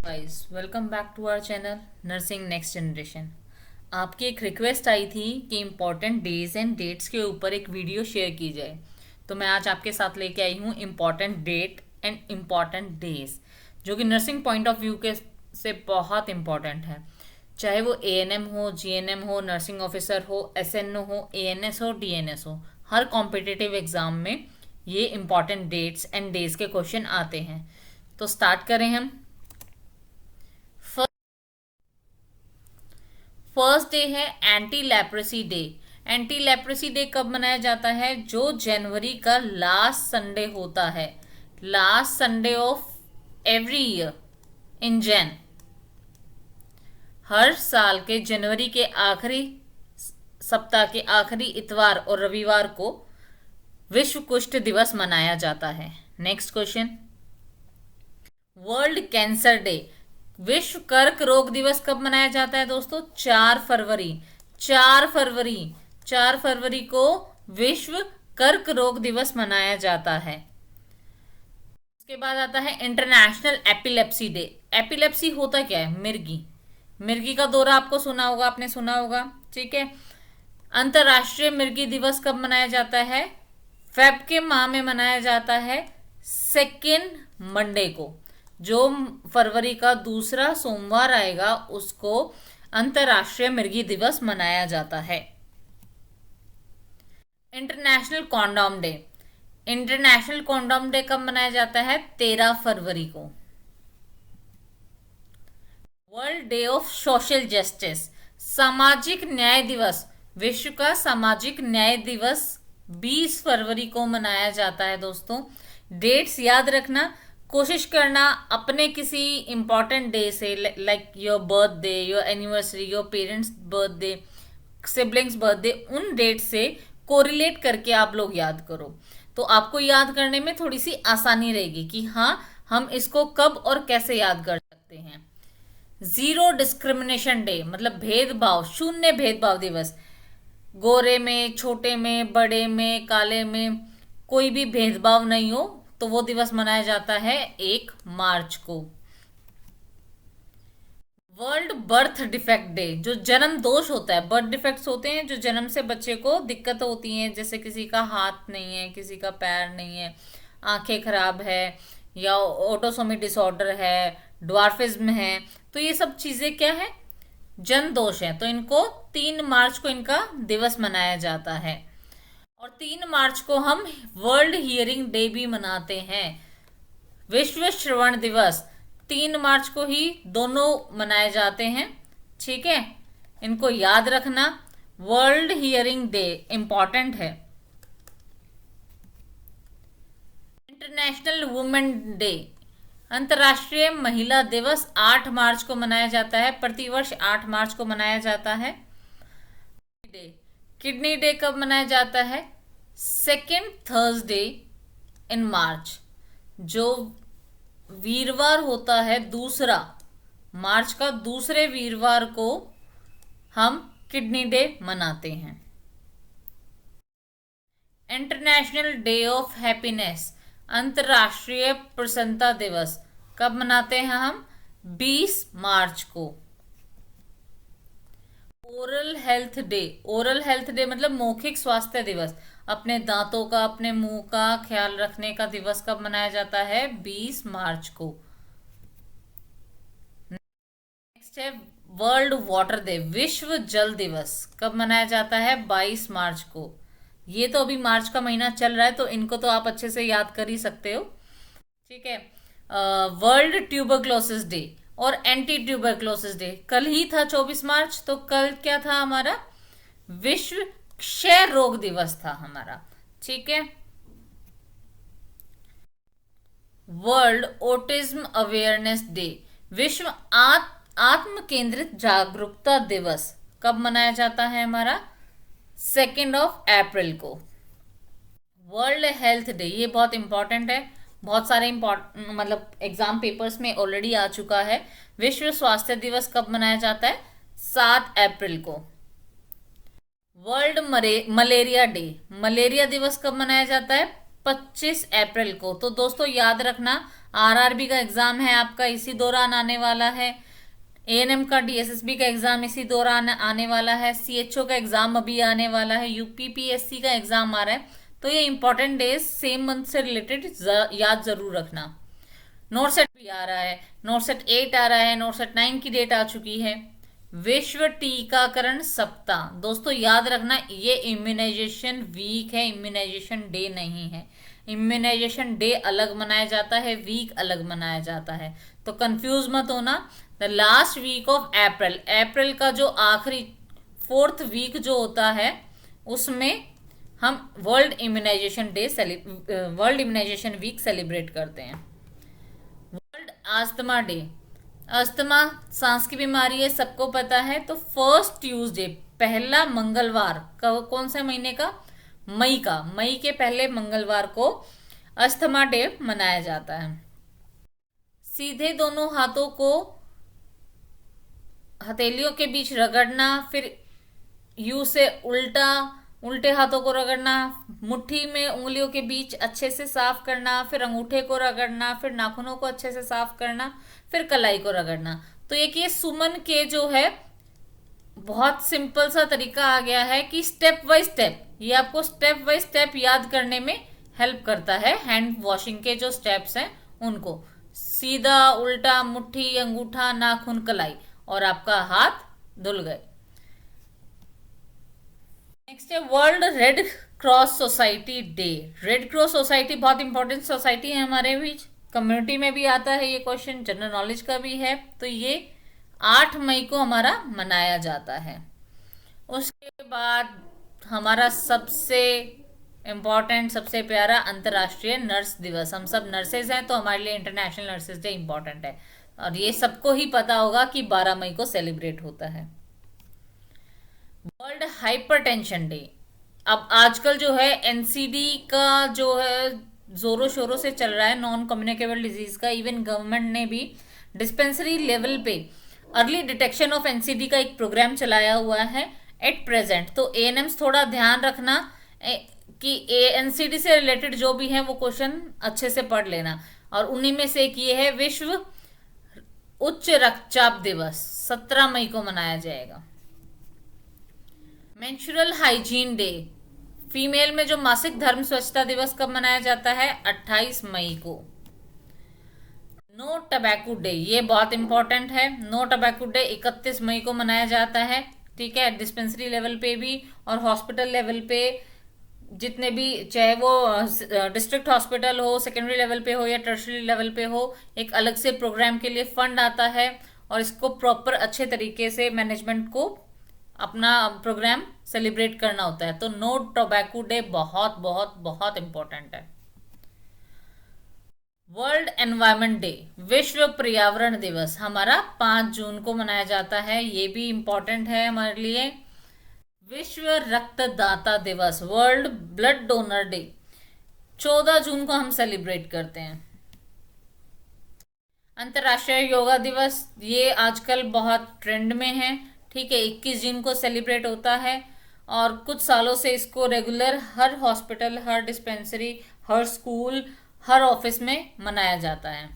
Guys welcome back to our channel nursing next generation. आपकी एक request आई थी कि इम्पॉर्टेंट डेज एंड डेट्स के ऊपर एक वीडियो शेयर की जाए, तो मैं आज आपके साथ लेके आई हूँ important date and important days जो कि नर्सिंग पॉइंट ऑफ व्यू के से बहुत इम्पॉर्टेंट है। चाहे वो एएनएम हो, जीएनएम हो, नर्सिंग ऑफिसर हो, एसएनओ हो, एएनएस हो, डीएनएस हो, हर कॉम्पिटिटिव एग्जाम में ये इम्पॉर्टेंट डेट्स एंड डेज के क्वेश्चन आते हैं। तो स्टार्ट करें हम। फर्स्ट डे है anti leprosy day. Anti leprosy day कब मनाया जाता है? जो जनवरी का लास्ट संडे होता है, last Sunday of every year in Jan. हर साल के जनवरी के आखिरी सप्ताह के आखिरी इतवार और रविवार को विश्व कुष्ठ दिवस मनाया जाता है। Next question, world cancer day. विश्व कर्क रोग दिवस कब मनाया जाता है दोस्तों? 4 फरवरी। 4 फरवरी, 4 फरवरी को विश्व कर्क रोग दिवस मनाया जाता है। उसके बाद आता है इंटरनेशनल एपिलेप्सी डे। एपिलेप्सी होता क्या है? मिर्गी। मिर्गी का दौरा आपको सुना होगा, आपने सुना होगा, ठीक है। अंतरराष्ट्रीय मिर्गी दिवस कब मनाया जाता है? फेब के माह में मनाया जाता है, सेकेंड मंडे को। जो फरवरी का दूसरा सोमवार आएगा उसको अंतरराष्ट्रीय मिर्गी दिवस मनाया जाता है। International condom day. International condom day कब मनाया जाता है? 13 फरवरी को। World day of social justice, सामाजिक न्याय दिवस। विश्व का सामाजिक न्याय दिवस 20 फरवरी को मनाया जाता है दोस्तों। डेट्स याद रखना, कोशिश करना अपने किसी इंपॉर्टेंट डे से, like your birthday, your anniversary, your parents birthday, siblings birthday, उन डेट से कोरिलेट करके आप लोग याद करो, तो आपको याद करने में थोड़ी सी आसानी रहेगी कि हाँ हम इसको कब और कैसे याद कर सकते हैं। जीरो डिस्क्रिमिनेशन डे मतलब भेदभाव, शून्य भेदभाव दिवस। गोरे में, छोटे में, बड़े में, काले में कोई भी भेदभाव नहीं हो, तो वो दिवस मनाया जाता है 1 मार्च को। वर्ल्ड बर्थ डिफेक्ट डे, जो जन्म दोष होता है, बर्थ डिफेक्ट्स होते हैं जो जन्म से बच्चे को दिक्कत होती है, जैसे किसी का हाथ नहीं है, किसी का पैर नहीं है, आंखें खराब है, या ऑटोसोमी डिसऑर्डर है, ड्वार्फिज्म है, तो ये सब चीजें क्या है? जन्म दोष है। तो इनको 3 मार्च को इनका दिवस मनाया जाता है। और 3 मार्च को हम वर्ल्ड हियरिंग डे भी मनाते हैं। विश्व श्रवण दिवस 3 मार्च को ही दोनों मनाए जाते हैं, ठीक है। इनको याद रखना। वर्ल्ड हियरिंग डे इंपॉर्टेंट है। इंटरनेशनल वुमेन डे, अंतर्राष्ट्रीय महिला दिवस 8 मार्च को मनाया जाता है। प्रतिवर्ष 8 मार्च को मनाया जाता है। डे, किडनी डे कब मनाया जाता है? सेकेंड थर्सडे इन मार्च। जो वीरवार होता है दूसरा, मार्च का दूसरे वीरवार को हम किडनी डे मनाते हैं। इंटरनेशनल डे ऑफ हैप्पीनेस, अंतर्राष्ट्रीय प्रसन्नता दिवस कब मनाते हैं हम? 20 मार्च को। Oral health day, oral health day मतलब मौखिक स्वास्थ्य दिवस, अपने दांतों का, अपने मुंह का ख्याल रखने का दिवस कब मनाया जाता है? 20 मार्च को। नेक्स्ट है वर्ल्ड वाटर डे, विश्व जल दिवस कब मनाया जाता है? 22 मार्च को। ये तो अभी मार्च का महीना चल रहा है, तो इनको तो आप अच्छे से याद कर ही सकते हो, ठीक है। वर्ल्ड ट्यूबरक्लोसिस डे और एंटी ट्यूबरक्लोसिस डे कल ही था, 24 मार्च। तो कल क्या था हमारा? विश्व क्षय रोग दिवस था हमारा, ठीक है। वर्ल्ड ऑटिज्म अवेयरनेस डे, विश्व आत्म केंद्रित जागरूकता दिवस कब मनाया जाता है हमारा? 2 अप्रैल को। वर्ल्ड हेल्थ डे, ये बहुत इंपॉर्टेंट है, बहुत सारे मतलब एग्जाम पेपर्स में ऑलरेडी आ चुका है। विश्व स्वास्थ्य दिवस कब मनाया जाता है? 7 अप्रैल को। वर्ल्ड मलेरिया डे, मलेरिया दिवस कब मनाया जाता है? 25 अप्रैल को। तो दोस्तों याद रखना, आरआरबी का एग्जाम है आपका इसी दौरान आने वाला है, एएनएम का डीएसएसबी का एग्जाम इसी दौरान आने वाला है, सीएचओ का एग्जाम अभी आने वाला है, यूपीपीएससी का एग्जाम आ रहा है। तो ये इंपॉर्टेंट डेज सेम मंथ से रिलेटेड याद जरूर रखना। नोटसेट भी आ रहा है, नोटसेट 8 आ रहा है, नोटसेट 9 की डेट आ चुकी है। विश्व टीकाकरण सप्ताह, दोस्तों याद रखना ये इम्यूनाइजेशन वीक है, इम्यूनाइजेशन डे नहीं है। इम्यूनाइजेशन डे अलग मनाया जाता है, वीक अलग मनाया जाता है, तो कंफ्यूज मत होना। The last week of April, अप्रैल का जो आखिरी 4th वीक जो होता है उसमें हम world immunization world immunization week celebrate करते हैं। वर्ल्ड अस्थमा डे, अस्थमा सांस की बीमारी है, सबको पता है। तो फर्स्ट ट्यूसडे, पहला मंगलवार कौन से महीने का, मई का, मई के पहले मंगलवार को अस्थमा डे मनाया जाता है। सीधे दोनों हाथों को हथेलियों के बीच रगड़ना, फिर यू से उल्टे हाथों को रगड़ना, मुट्ठी में उंगलियों के बीच अच्छे से साफ करना, फिर अंगूठे को रगड़ना, फिर नाखूनों को अच्छे से साफ करना, फिर कलाई को रगड़ना। तो एक ये सुमन के जो है बहुत सिंपल सा तरीका आ गया है कि स्टेप बाय स्टेप, ये आपको स्टेप बाय स्टेप याद करने में हेल्प करता है। हैंड वॉशिंग के जो स्टेप्स हैं उनको, सीधा उल्टा, मुट्ठी, अंगूठा, नाखून, कलाई, और आपका हाथ धुल गए। नेक्स्ट है world red cross society day. Red cross society बहुत इंपॉर्टेंट सोसाइटी है हमारे बीच, कम्युनिटी में भी आता है ये क्वेश्चन, जनरल नॉलेज का भी है। तो ये 8 मई को हमारा मनाया जाता है। उसके बाद हमारा सबसे इम्पॉर्टेंट, सबसे प्यारा अंतर्राष्ट्रीय नर्स दिवस। हम सब नर्सेज हैं तो हमारे लिए इंटरनेशनल नर्सेज डे इम्पॉर्टेंट है, और ये सबको ही पता होगा कि 12 मई को सेलिब्रेट होता है। वर्ल्ड हाइपरटेंशन डे, अब आजकल जो है एनसीडी का जो है जोरों शोरों से चल रहा है, नॉन कम्युनिकेबल डिजीज का। इवन गवर्नमेंट ने भी डिस्पेंसरी लेवल पे अर्ली डिटेक्शन ऑफ एनसीडी का एक प्रोग्राम चलाया हुआ है एट प्रेजेंट। तो एएनएम्स थोड़ा ध्यान रखना कि एनसीडी से रिलेटेड जो भी है वो क्वेश्चन अच्छे से पढ़ लेना। और उन्हीं में से एक ये है विश्व उच्च रक्तचाप दिवस, 17 मई को मनाया जाएगा। मेंस्ट्रुअल हाइजीन डे, फीमेल में जो मासिक धर्म स्वच्छता दिवस कब मनाया जाता है, 28 मई को। नो टबैको डे, ये बहुत इंपॉर्टेंट है। नो टबैको डे 31 मई को मनाया जाता है, ठीक है। डिस्पेंसरी लेवल पे भी और हॉस्पिटल लेवल पे, जितने भी, चाहे वो डिस्ट्रिक्ट हॉस्पिटल हो, सेकेंडरी लेवल पे हो या टर्शरी लेवल पे हो, एक अलग से प्रोग्राम के लिए फंड आता है और इसको प्रॉपर अच्छे तरीके से मैनेजमेंट को अपना प्रोग्राम सेलिब्रेट करना होता है। तो नो टोबैको डे बहुत बहुत बहुत इंपॉर्टेंट है। वर्ल्ड एनवायरनमेंट डे, विश्व पर्यावरण दिवस, हमारा 5 जून को मनाया जाता है, ये भी इंपॉर्टेंट है हमारे लिए। विश्व रक्तदाता दिवस, वर्ल्ड ब्लड डोनर डे, 14 जून को हम सेलिब्रेट करते हैं। अंतर्राष्ट्रीय योगा दिवस, ये आजकल बहुत ट्रेंड में है, ठीक है। 21 जून को सेलिब्रेट होता है और कुछ सालों से इसको रेगुलर हर हॉस्पिटल, हर डिस्पेंसरी, हर स्कूल, हर ऑफिस में मनाया जाता है।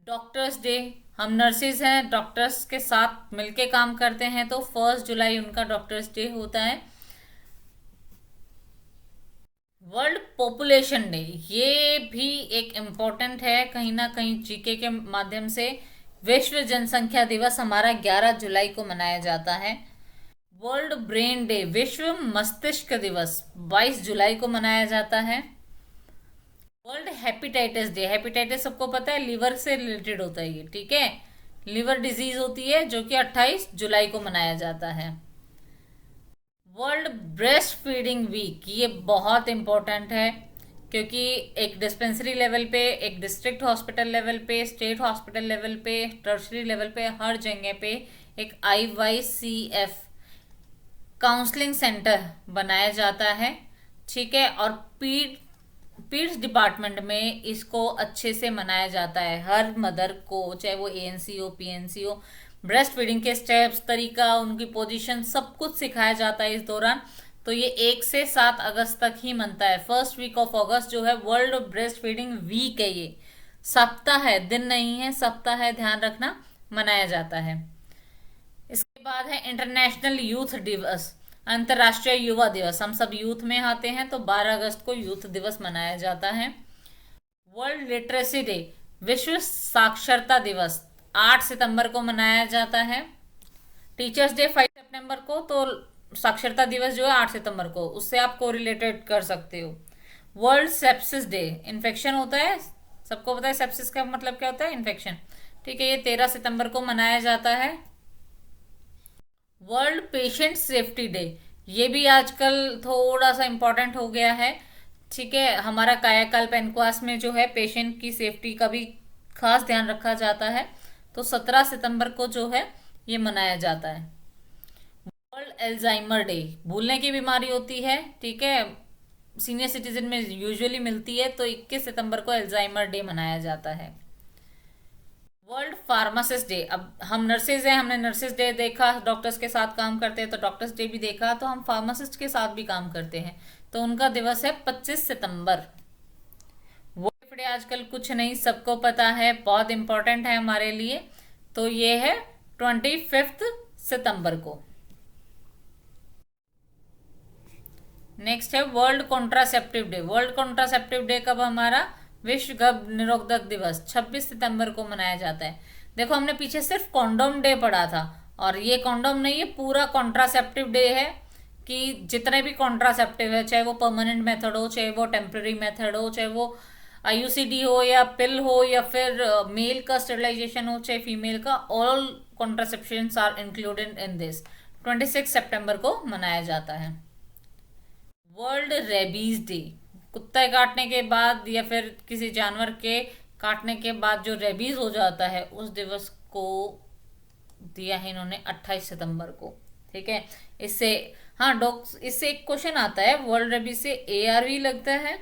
डॉक्टर्स डे, हम नर्सेज हैं, डॉक्टर्स के साथ मिलके काम करते हैं, तो 1 जुलाई उनका डॉक्टर्स डे होता है। वर्ल्ड पॉपुलेशन डे, ये भी एक इम्पोर्टेंट है कहीं ना कहीं जीके के माध्यम से। विश्व जनसंख्या दिवस हमारा 11 जुलाई को मनाया जाता है। वर्ल्ड ब्रेन डे, विश्व मस्तिष्क दिवस, 22 जुलाई को मनाया जाता है। वर्ल्ड हेपेटाइटिस डे, हेपेटाइटिस सबको पता है लीवर से रिलेटेड होता है ये, ठीक है। लीवर डिजीज होती है जो कि 28 जुलाई को मनाया जाता है। वर्ल्ड ब्रेस्ट फीडिंग वीक, ये बहुत इंपॉर्टेंट है क्योंकि एक डिस्पेंसरी लेवल पे, एक डिस्ट्रिक्ट हॉस्पिटल लेवल पे, स्टेट हॉस्पिटल लेवल पे, टर्शरी लेवल पे, हर जगह पे एक IYCF काउंसलिंग सेंटर बनाया जाता है, ठीक है। और पीड्स डिपार्टमेंट में इसको अच्छे से मनाया जाता है। हर मदर को, चाहे वो ANC हो, PNC हो, ब्रेस्ट फीडिंग के स्टेप्स, तरीका, उनकी पोजीशन, सब कुछ सिखाया जाता है इस दौरान, तो ये 1 से 7 अगस्त तक ही मनता है। फर्स्ट वीक ऑफ अगस्त जो है वर्ल्ड ब्रेस्ट फीडिंग वीक है। ये सप्ताह है, दिन नहीं है, सप्ताह है, ध्यान रखना, मनाया जाता है। इसके बाद है इंटरनेशनल यूथ दिवस, अंतर्राष्ट्रीय युवा दिवस। हम सब यूथ में आते हैं, तो 12 अगस्त को यूथ दिवस मनाया जाता है। वर्ल्ड लिटरेसी डे, विश्व साक्षरता दिवस, 8 सितंबर को मनाया जाता है। टीचर्स डे 5 सितंबर को, तो साक्षरता दिवस जो है 8 सितंबर को, उससे आप को रिलेटेड कर सकते हो। वर्ल्ड सेप्सिस डे, इन्फेक्शन होता है, सबको पता है सेप्सिस का मतलब क्या होता है, इन्फेक्शन। ठीक है, ये 13 सितंबर को मनाया जाता है। वर्ल्ड पेशेंट सेफ्टी डे, ये भी आजकल थोड़ा सा इम्पोर्टेंट हो गया है। ठीक है, हमारा कायाकल्प एनक्वास में जो है पेशेंट की सेफ्टी का भी खास ध्यान रखा जाता है। तो 17 सितंबर को जो है ये मनाया जाता है। वर्ल्ड एल्जाइमर डे, भूलने की बीमारी होती है, ठीक है, सीनियर सिटीजन में यूजुअली मिलती है, तो 21 सितंबर को एल्जाइमर डे मनाया जाता है। वर्ल्ड फार्मासिस्ट डे, अब हम नर्सेज हैं, हमने नर्सेज डे देखा, डॉक्टर्स के साथ काम करते हैं, तो डॉक्टर्स डे भी देखा, तो हम फार्मासिस्ट के साथ भी काम करते हैं, तो उनका दिवस है 25 सितंबर। वर्ल्ड डे आजकल कुछ नहीं, सबको पता है, बहुत इंपॉर्टेंट है हमारे लिए, तो ये है 25 सितंबर को। नेक्स्ट है world contraceptive day. World contraceptive day कब हमारा, विश्व गर्भ निरोधक दिवस 26 सितंबर को मनाया जाता है। देखो हमने पीछे सिर्फ कॉन्डोम डे पढ़ा था, और ये कॉन्डोम नहीं, ये पूरा कॉन्ट्रासेप्टिव डे है, कि जितने भी कॉन्ट्रासेप्टिव है, चाहे वो परमानेंट मेथड हो, चाहे वो टेम्पररी मेथड हो, चाहे वो आईयूसीडी हो या पिल हो, या फिर मेल का स्टेरिलाइजेशन हो, चाहे फीमेल का, all contraceptions are included in this. 26 सितंबर को मनाया जाता है। वर्ल्ड रेबीज डे, कुत्ते काटने के बाद या फिर किसी जानवर के काटने के बाद जो रेबीज हो जाता है, उस दिवस को दिया है इन्होंने 28 सितंबर को। ठीक है, इससे हाँ डॉक्स, इससे एक क्वेश्चन आता है, वर्ल्ड रेबीज से एआरवी लगता है,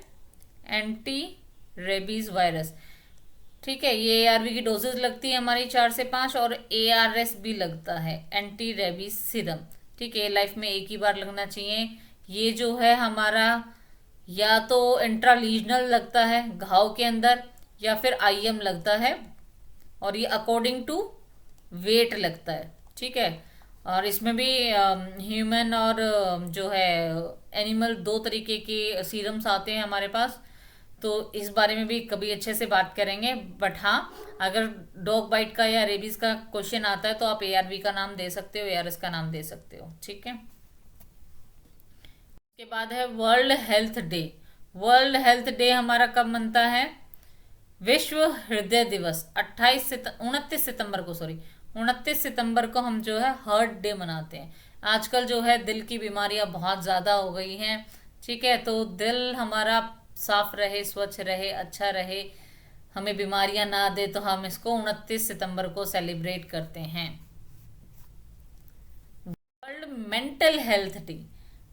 एंटी रेबीज वायरस। ठीक है, ये एआरवी की डोजेज लगती है हमारी 4 से 5, और एआरएस भी लगता है, एंटी रेबीज सीरम। ठीक है, लाइफ में एक ही बार लगना चाहिए। ये जो है हमारा या तो इंट्रालीजनल लगता है घाव के अंदर, या फिर आईएम लगता है, और ये अकॉर्डिंग टू वेट लगता है। ठीक है, और इसमें भी ह्यूमन और जो है एनिमल, 2 तरीके के सीरम्स आते हैं हमारे पास, तो इस बारे में भी कभी अच्छे से बात करेंगे। बट हाँ, अगर डॉग बाइट का या रेबीज का क्वेश्चन आता है, तो आप एआरवी का नाम दे सकते हो, एआरएस का नाम दे सकते हो। ठीक है, के बाद है world health day. World health day हमारा कब मनता है, विश्व हृदय दिवस 29 सितंबर को, सॉरी 29 सितंबर को हम जो है हार्ट डे मनाते हैं। आजकल जो है दिल की बीमारियां बहुत ज़्यादा हो गई हैं। ठीक है, तो दिल हमारा साफ रहे, स्वच्छ रहे, अच्छा रहे, हमें बीमारियां ना दे, तो हम इसको 29 सितंबर को सेलिब्रेट करते हैं। वर्ल्ड मेंटल हेल्थ डे,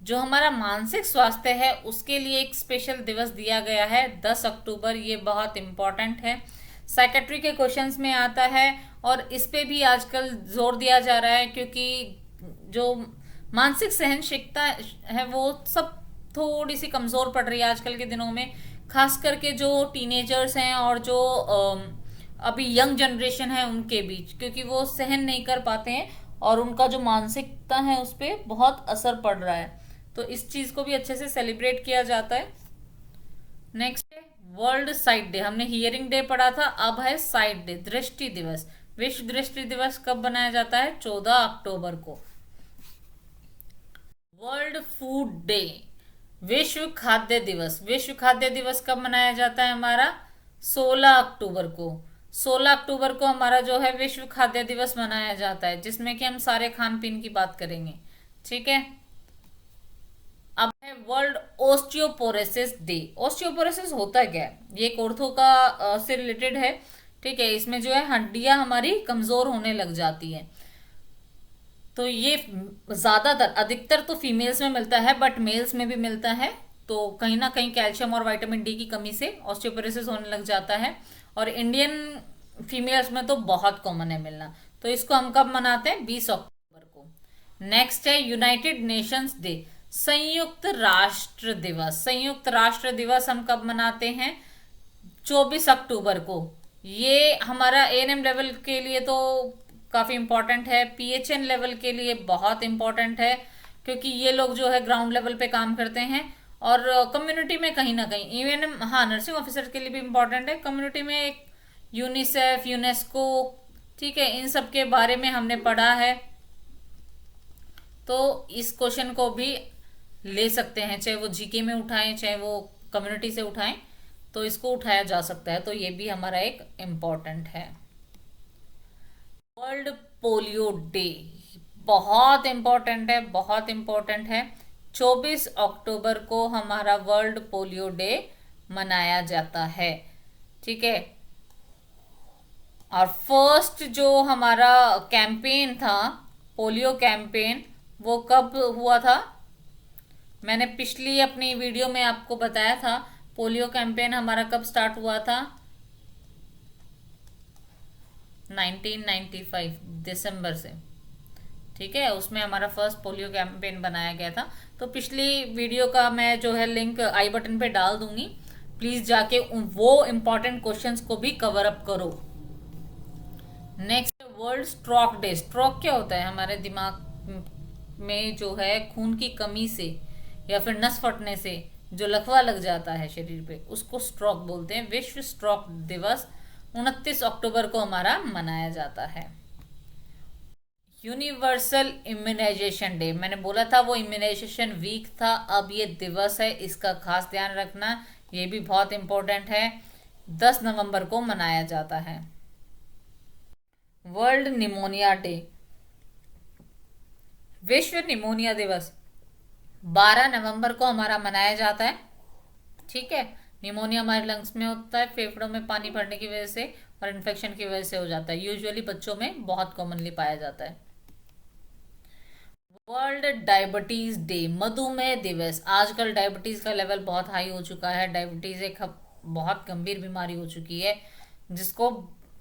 जो हमारा मानसिक स्वास्थ्य है उसके लिए एक स्पेशल दिवस दिया गया है 10 अक्टूबर। ये बहुत इंपॉर्टेंट है, साइकेट्री के क्वेश्चंस में आता है, और इस पे भी आजकल जोर दिया जा रहा है, क्योंकि जो मानसिक सहनशीलता है वो सब थोड़ी सी कमज़ोर पड़ रही है आजकल के दिनों में, खास करके जो टीनेजर्स हैं और जो अभी यंग जनरेशन है उनके बीच, क्योंकि वो सहन नहीं कर पाते हैं, और उनका जो मानसिकता है उस पर बहुत असर पड़ रहा है। तो इस चीज़ को भी अच्छे से सेलिब्रेट किया जाता है। नेक्स्ट है वर्ल्ड साइट डे। हमने हियरिंग डे पढ़ा था, अब है साइट डे, दृष्टि दिवस। विश्व दृष्टि दिवस कब बनाया जाता है, 14 अक्टूबर को। वर्ल्ड फूड डे, विश्व खाद्य दिवस। विश्व खाद्य दिवस कब मनाया जाता है हमारा, 16 अक्टूबर को। 16 अक्टूबर को हमारा जो है विश्व खाद्य दिवस मनाया जाता है, जिसमें कि हम सारे खान पीन की बात करेंगे। ठीक है, अब है वर्ल्ड ओस्टियोपोरोसिस डे। ओस्टियोपोरोसिस होता है क्या है, ये एक ऑर्थो का से रिलेटेड है। ठीक है, इसमें जो है हड्डियां हमारी कमजोर होने लग जाती है, तो ये ज्यादातर, अधिकतर तो फीमेल्स में मिलता है, बट मेल्स में भी मिलता है। तो कहीं ना कहीं कैल्शियम और विटामिन डी की कमी से ऑस्टियोपोरोसिस होने लग जाता है, और इंडियन फीमेल्स में तो बहुत कॉमन है मिलना। तो इसको हम कब मनाते हैं, 20 अक्टूबर को। नेक्स्ट है यूनाइटेड नेशंस डे। संयुक्त राष्ट्र दिवस। संयुक्त राष्ट्र दिवस हम कब मनाते हैं? 24 अक्टूबर को। ये हमारा एएनएम लेवल के लिए तो काफ़ी इम्पोर्टेंट है, पीएचएन लेवल के लिए बहुत इम्पोर्टेंट है, क्योंकि ये लोग जो है ग्राउंड लेवल पे काम करते हैं और कम्युनिटी में कहीं ना कहीं इवन, हाँ, नर्सिंग ऑफिसर के लिए भी इम्पोर्टेंट है। कम्युनिटी में एक यूनिसेफ, यूनेस्को, ठीक है, इन सब के बारे में हमने पढ़ा है, तो इस क्वेश्चन को भी ले सकते हैं, चाहे वो जीके में उठाएं चाहे वो कम्युनिटी से उठाएं, तो इसको उठाया जा सकता है, तो ये भी हमारा एक इम्पॉर्टेंट है। वर्ल्ड पोलियो डे बहुत इम्पोर्टेंट है, बहुत इम्पोर्टेंट है। 24 अक्टूबर को हमारा वर्ल्ड पोलियो डे मनाया जाता है, ठीक है। और फर्स्ट जो हमारा कैंपेन था, पोलियो कैंपेन, वो कब हुआ था? मैंने पिछली अपनी वीडियो में आपको बताया था पोलियो कैंपेन हमारा कब स्टार्ट हुआ था। 1995 दिसंबर से, ठीक है, उसमें हमारा फर्स्ट पोलियो कैंपेन बनाया गया था। तो पिछली वीडियो का मैं जो है लिंक आई बटन पे डाल दूंगी, प्लीज जाके वो इंपॉर्टेंट क्वेश्चंस को भी कवर अप करो। Next, world stroke day. Stroke क्या होता है? हमारे दिमाग में जो है खून की कमी से या फिर नस फटने से जो लकवा लग जाता है शरीर पे, उसको स्ट्रोक बोलते हैं। विश्व स्ट्रोक दिवस 29 अक्टूबर को हमारा मनाया जाता है। यूनिवर्सल इम्यूनाइजेशन डे, मैंने बोला था वो इम्यूनाइजेशन वीक था, अब ये दिवस है, इसका खास ध्यान रखना, ये भी बहुत इंपॉर्टेंट है। 10 नवंबर को मनाया जाता है। वर्ल्ड निमोनिया डे, विश्व निमोनिया दिवस 12 नवंबर को हमारा मनाया जाता है, ठीक है। निमोनिया हमारे लंग्स में होता है, फेफड़ों में पानी भरने की वजह से और इन्फेक्शन की वजह से हो जाता है। यूजुअली बच्चों में बहुत कॉमनली पाया जाता है। वर्ल्ड डायबिटीज डे, मधुमेह दिवस। आजकल डायबिटीज का लेवल बहुत हाई हो चुका है। डायबिटीज एक बहुत गंभीर बीमारी हो चुकी है, जिसको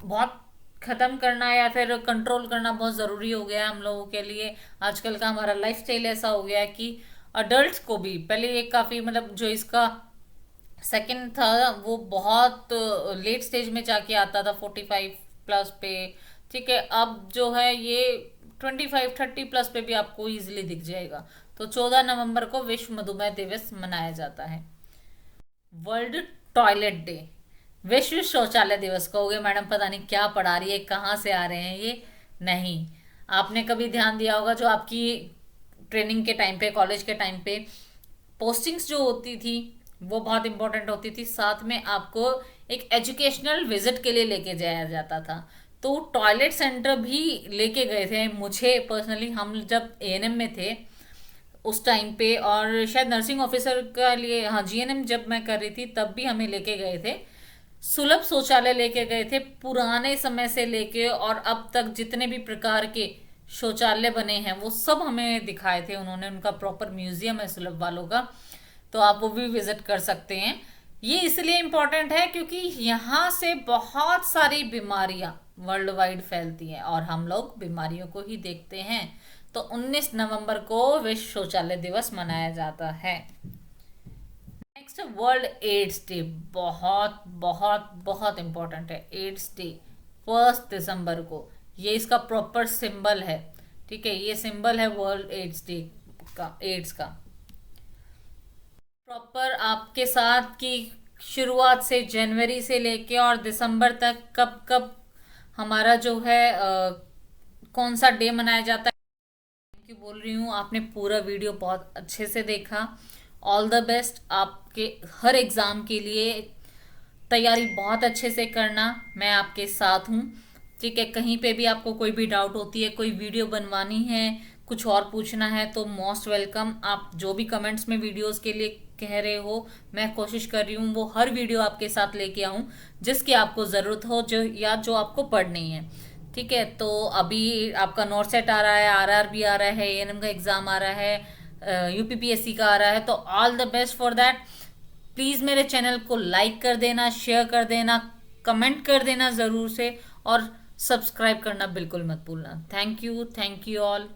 बहुत खत्म करना या फिर कंट्रोल करना बहुत ज़रूरी हो गया है हम लोगों के लिए। आजकल का हमारा लाइफस्टाइल ऐसा हो गया है कि अडल्ट्स को भी, पहले एक काफ़ी मतलब जो इसका सेकंड था वो बहुत लेट स्टेज में जाके आता था 45 प्लस पे, ठीक है। अब जो है ये 25-30 प्लस पे भी आपको इजीली दिख जाएगा। तो 14 नवंबर को विश्व मधुमेह दिवस मनाया जाता है। वर्ल्ड टॉयलेट डे, विश्व शौचालय दिवस। कहोगे मैडम पता नहीं क्या पढ़ा रही है, कहाँ से आ रहे हैं ये। नहीं, आपने कभी ध्यान दिया होगा जो आपकी ट्रेनिंग के टाइम पे, कॉलेज के टाइम पे पोस्टिंग्स जो होती थी वो बहुत इंपॉर्टेंट होती थी। साथ में आपको एक एजुकेशनल विजिट के लिए लेके जाया जाता था, तो टॉयलेट सेंटर भी लेके गए थे मुझे पर्सनली। हम जब एएनएम में थे उस टाइम पे, और शायद नर्सिंग ऑफिसर का लिए, हाँ, जीएनएम जब मैं कर रही थी तब भी हमें लेके गए थे। सुलभ शौचालय लेके गए थे, पुराने समय से लेके और अब तक जितने भी प्रकार के शौचालय बने हैं वो सब हमें दिखाए थे उन्होंने। उनका प्रॉपर म्यूजियम है सुलभ वालों का, तो आप वो भी विजिट कर सकते हैं। ये इसलिए इम्पोर्टेंट है क्योंकि यहाँ से बहुत सारी बीमारियां वर्ल्ड वाइड फैलती हैं और हम लोग बीमारियों को ही देखते हैं। तो 19 नवंबर को विश्व शौचालय दिवस मनाया जाता है। नेक्स्ट, वर्ल्ड एड्स डे, बहुत बहुत बहुत इंपॉर्टेंट है। एड्स डे 1 दिसंबर को, ये इसका प्रॉपर सिंबल है, ठीक है, ये सिंबल है वर्ल्ड एड्स डे का, एड्स का। प्रॉपर आपके साथ की शुरुआत से जनवरी से लेके और दिसंबर तक कब कब हमारा जो है कौन सा डे मनाया जाता है, थैंक यू बोल रही हूँ। आपने पूरा वीडियो बहुत अच्छे से देखा। ऑल द बेस्ट आपके हर एग्ज़ाम के लिए। तैयारी बहुत अच्छे से करना, मैं आपके साथ हूँ, ठीक है। कहीं पे भी आपको कोई भी डाउट होती है, कोई वीडियो बनवानी है, कुछ और पूछना है, तो मोस्ट वेलकम। आप जो भी कमेंट्स में वीडियोस के लिए कह रहे हो, मैं कोशिश कर रही हूँ वो हर वीडियो आपके साथ लेके आऊँ जिसकी आपको ज़रूरत हो, जो या जो आपको पढ़नी है, ठीक है। तो अभी आपका नोट सेट आ रहा है, आरआरबी आ रहा है, एएनएम का एग्ज़ाम आ रहा है, यूपीपीएससी का आ रहा है, तो all the best for that. Please मेरे चैनल को लाइक कर देना, शेयर कर देना, कमेंट कर देना ज़रूर से, और सब्सक्राइब करना बिल्कुल मत भूलना। Thank you all.